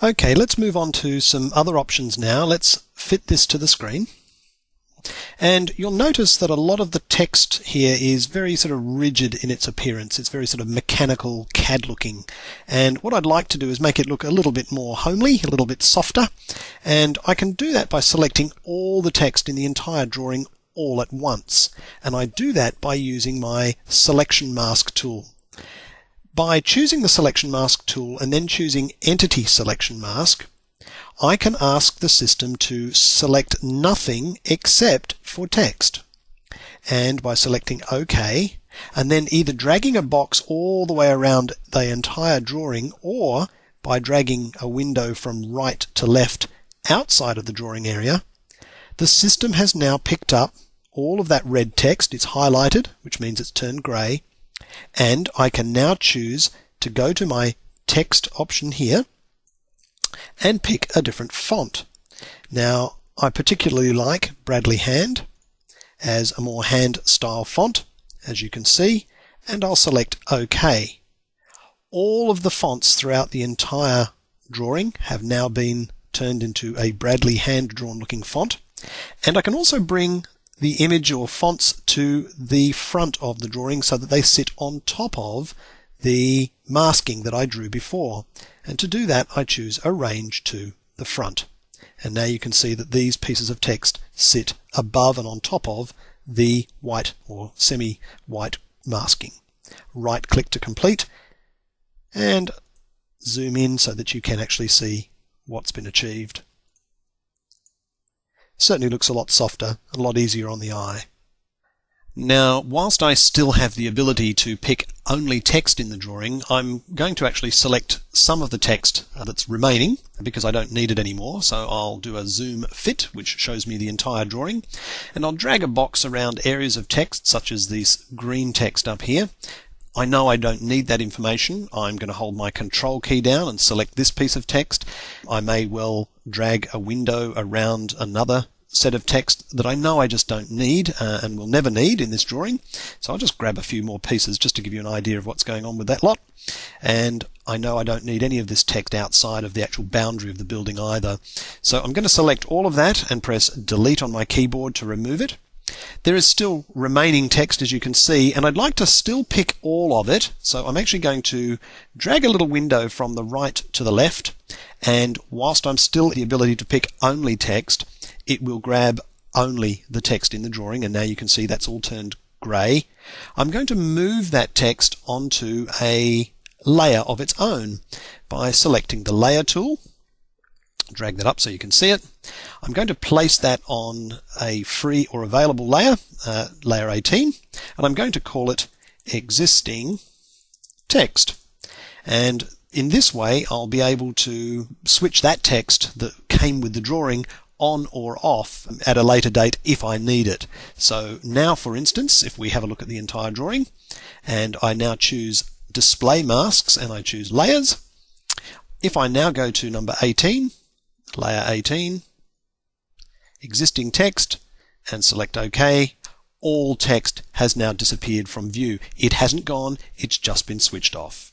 Okay, let's move on to some other options now. Let's fit this to the screen. And you'll notice that a lot of the text here is very sort of rigid in its appearance. It's very sort of mechanical CAD looking. And what I'd like to do is make it look a little bit more homely, a little bit softer. And I can do that by selecting all the text in the entire drawing all at once. And I do that by using my selection mask tool. By choosing the selection mask tool and then choosing entity selection mask, I can ask the system to select nothing except for text. And by selecting OK, and then either dragging a box all the way around the entire drawing, or by dragging a window from right to left outside of the drawing area, the system has now picked up all of that red text. It's highlighted, which means it's turned grey, and I can now choose to go to my text option here and pick a different font. Now, I particularly like Bradley Hand as a more hand style font, as you can see, and I'll select OK. All of the fonts throughout the entire drawing have now been turned into a Bradley hand drawn looking font, and I can also bring the image or fonts to the front of the drawing so that they sit on top of the masking that I drew before. And to do that, I choose Arrange to the front. And now you can see that these pieces of text sit above and on top of the white or semi-white masking. Right click to complete and zoom in so that you can actually see what's been achieved. Certainly looks a lot softer, a lot easier on the eye. Now, whilst I still have the ability to pick only text in the drawing, I'm going to actually select some of the text that's remaining because I don't need it anymore. So I'll do a zoom fit, which shows me the entire drawing, and I'll drag a box around areas of text such as this green text up here. I know I don't need that information. I'm going to hold my Control key down and select this piece of text. I may well drag a window around another set of text that I know I just don't need and will never need in this drawing. So I'll just grab a few more pieces just to give you an idea of what's going on with that lot. And I know I don't need any of this text outside of the actual boundary of the building either. So I'm going to select all of that and press Delete on my keyboard to remove it. There is still remaining text, as you can see, and I'd like to still pick all of it. So I'm actually going to drag a little window from the right to the left, and whilst I'm still the ability to pick only text, it will grab only the text in the drawing, and now you can see that's all turned grey. I'm going to move that text onto a layer of its own by selecting the Layer tool. Drag that up so you can see it. I'm going to place that on a free or available layer, layer 18, and I'm going to call it Existing Text. And in this way, I'll be able to switch that text that came with the drawing on or off at a later date if I need it. So now, for instance, if we have a look at the entire drawing, and I now choose Display Masks and I choose Layers, if I now go to number 18, Layer 18, Existing Text, and select OK, all text has now disappeared from view. It hasn't gone, it's just been switched off.